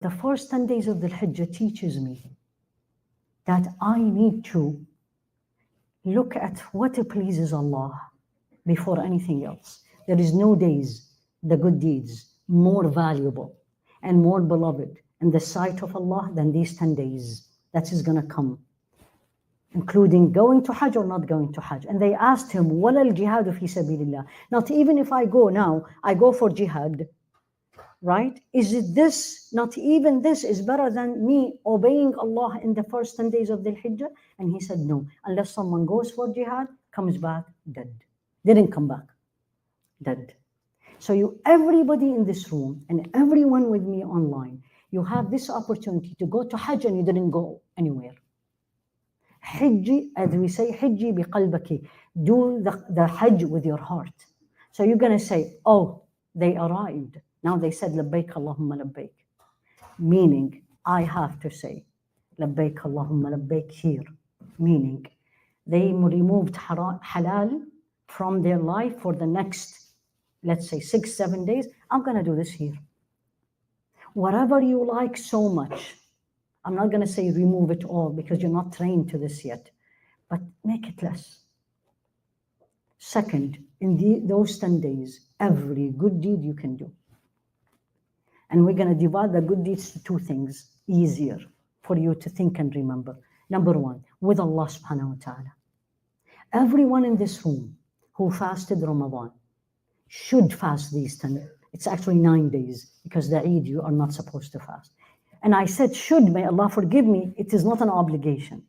the first 10 days of Dhul-Hijjah teaches me that I need to look at what pleases Allah before anything else. There is no days, the good deeds, more valuable and more beloved in the sight of Allah than these 10 days that is going to come, including going to Hajj or not going to Hajj. And they asked him, وَلَا الْجِهَادُ فِي سَبِيلِ اللَّهِ. Not even if I go now, I go for jihad, right? Is it this, not even this is better than me obeying Allah in the first 10 days of Dhul-Hijjah? And he said, no, unless someone goes for jihad, comes back dead. Didn't come back, dead. So everybody in this room and everyone with me online, you have this opportunity to go to Hajj and you didn't go anywhere. Hajji, as we say, Hajji bi qalbaki. Do the Hajj with your heart. So you're going to say, oh, they arrived. Now they said, Labbaik Allahumma Labbaik. Meaning, I have to say, Labbaik Allahumma Labbaik here. Meaning, they removed halal from their life for the next, let's say, 6-7 days. I'm going to do this here. Whatever you like so much, I'm not going to say remove it all because you're not trained to this yet, but make it less. Second, in those 10 days, every good deed you can do. And we're going to divide the good deeds to 2 things, easier for you to think and remember. Number 1, with Allah subhanahu wa ta'ala. Everyone in this room who fasted Ramadan should fast these 10. It's actually 9 days because the Eid you are not supposed to fast. And I said should, may Allah forgive me, it is not an obligation.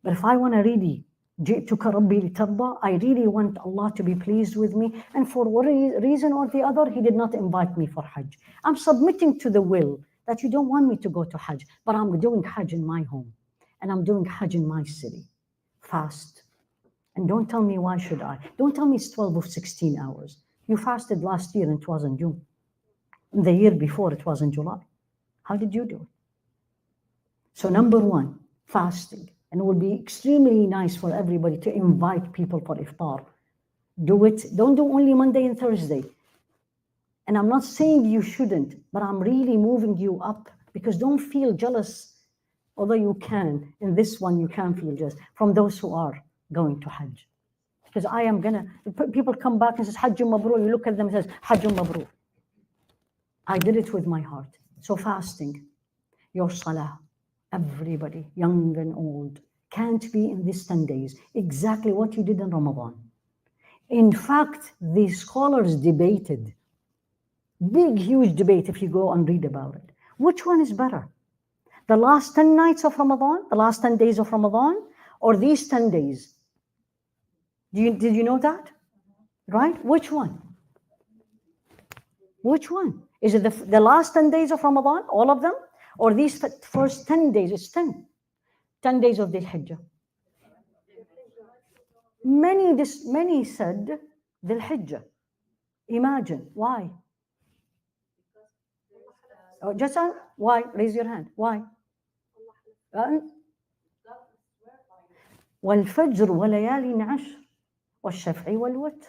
But if I want to really, I really want Allah to be pleased with me, and for one reason or the other, He did not invite me for Hajj. I'm submitting to the will that you don't want me to go to Hajj, but I'm doing Hajj in my home, and I'm doing Hajj in my city. Fast. And don't tell me why should I. Don't tell me it's 12 or 16 hours. You fasted last year and it was in June. And the year before it was in July. How did you do it? So number 1, fasting. And it will be extremely nice for everybody to invite people for iftar. Do it. Don't do only Monday and Thursday. And I'm not saying you shouldn't, but I'm really moving you up because don't feel jealous, although you can. In this one, you can feel jealous from those who are going to Hajj. Because I am going to, people come back and says, Hajjun Mabrur. You look at them and says, Hajjun Mabrur. I did it with my heart. So fasting, your salah, everybody, young and old, can't be in these 10 days exactly what you did in Ramadan. In fact, the scholars debated, big, huge debate if you go and read about it. Which one is better? The last 10 nights of Ramadan, the last 10 days of Ramadan, or these 10 days? Did you know that? Right? Which one? Which one? Is it the last 10 days of Ramadan, all of them? Or these first 10 days? It's 10 days of Dhul-Hijjah. Many said Dhul-Hijjah. Imagine, why? Oh, just why? Raise your hand. Why? وَالْفَجْرُ وَلَيَالٍ عَشْرٍ وَالشَّفْعِ وَالْوَتْرِ.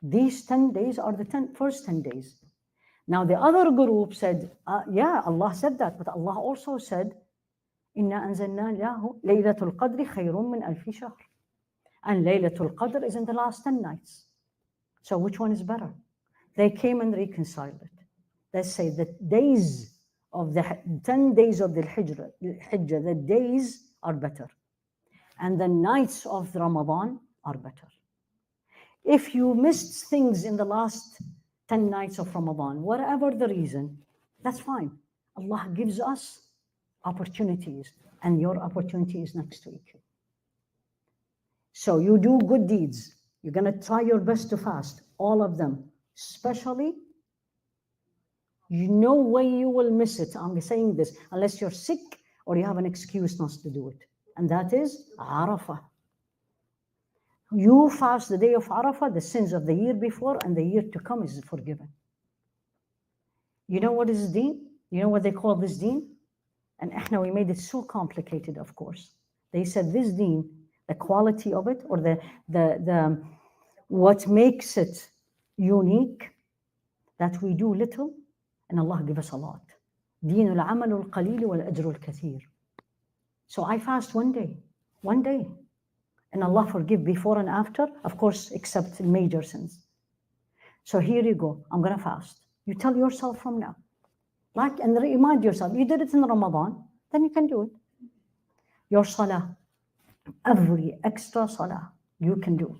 These 10 days are the first 10 days. Now the other group said, yeah, Allah said that, but Allah also said, إِنَّا أَنزَلْنَا لَهُ لَيْلَةُ الْقَدْرِ خَيْرٌ مِّنْ أَلْفِ شَهْرٍ. And Laylatul Qadr is in the last 10 nights. So which one is better? They came and reconciled it. They say the days of the 10 days of the Hijjah, the days are better. And the nights of Ramadan are better. If you missed things in the last 10 nights of Ramadan, whatever the reason, that's fine. Allah gives us opportunities, and your opportunity is next week. So you do good deeds. You're going to try your best to fast, all of them. Especially, no way you will miss it. I'm saying this, unless you're sick or you have an excuse not to do it. And that is Arafah. You fast the day of Arafah, the sins of the year before and the year to come is forgiven. You know what is deen? You know what they call this deen? And we made it so complicated, of course. They said this deen, the quality of it, or the what makes it unique, that we do little and Allah give us a lot. دين العمل القليل والأجر الكثير. So I fast one day. And Allah forgive before and after, of course, except major sins. So here you go, I'm gonna fast. You tell yourself from now. And remind yourself, you did it in Ramadan, then you can do it. Your salah, every extra salah you can do.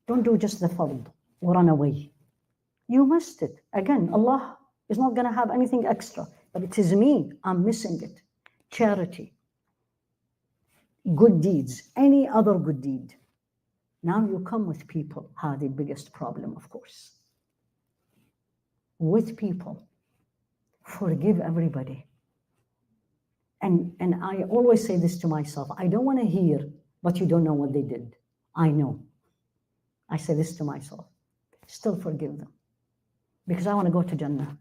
Don't do just the fard or run away. You missed it. Again, Allah is not gonna have anything extra, but it is me, I'm missing it. Charity, good deeds, any other good deed. Now you come with people, the biggest problem, of course. With people, forgive everybody. And I always say this to myself, I don't want to hear, but you don't know what they did. I know. I say this to myself, still forgive them. Because I want to go to Jannah.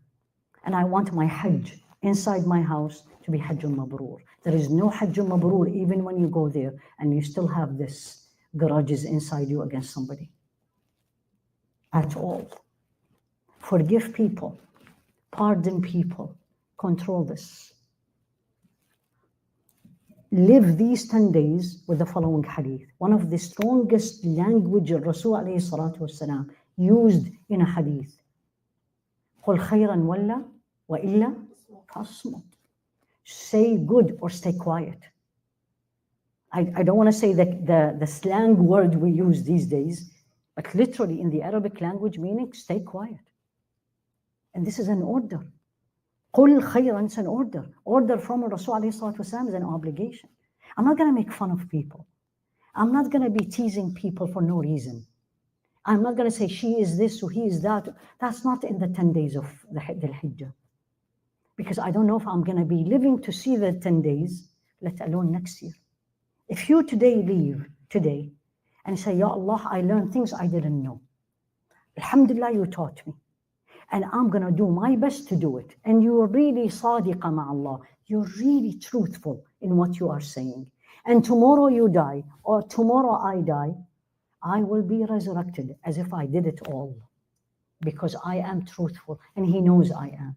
And I want my Hajj inside my house to be Hajjun Mabrur. There is no Hajjun Mabrur even when you go there and you still have this grudges inside you against somebody. At all. Forgive people. Pardon people. Control this. Live these 10 days with the following hadith. One of the strongest language Rasul alayhi salatu wasalam used in a hadith. قُلْ خَيْرًا وَلَّا وَإِلَّا فَاصْمُتْ. Say good or stay quiet. I don't want to say the slang word we use these days, but literally in the Arabic language meaning stay quiet. And this is an order. قُلْ خَيْرًا is an order. Order from Rasul alayhi salatu wasalam is an obligation. I'm not going to make fun of people. I'm not going to be teasing people for no reason. I'm not going to say she is this or he is that. That's not in the 10 days of the Dhul-Hijjah. Because I don't know if I'm going to be living to see the 10 days, let alone next year. If you leave today and say, Ya Allah, I learned things I didn't know. Alhamdulillah, you taught me. And I'm going to do my best to do it. And you're really sadiqa ma'Allah. You're really truthful in what you are saying. And tomorrow you die, or tomorrow I die, I will be resurrected as if I did it all. Because I am truthful, and He knows I am.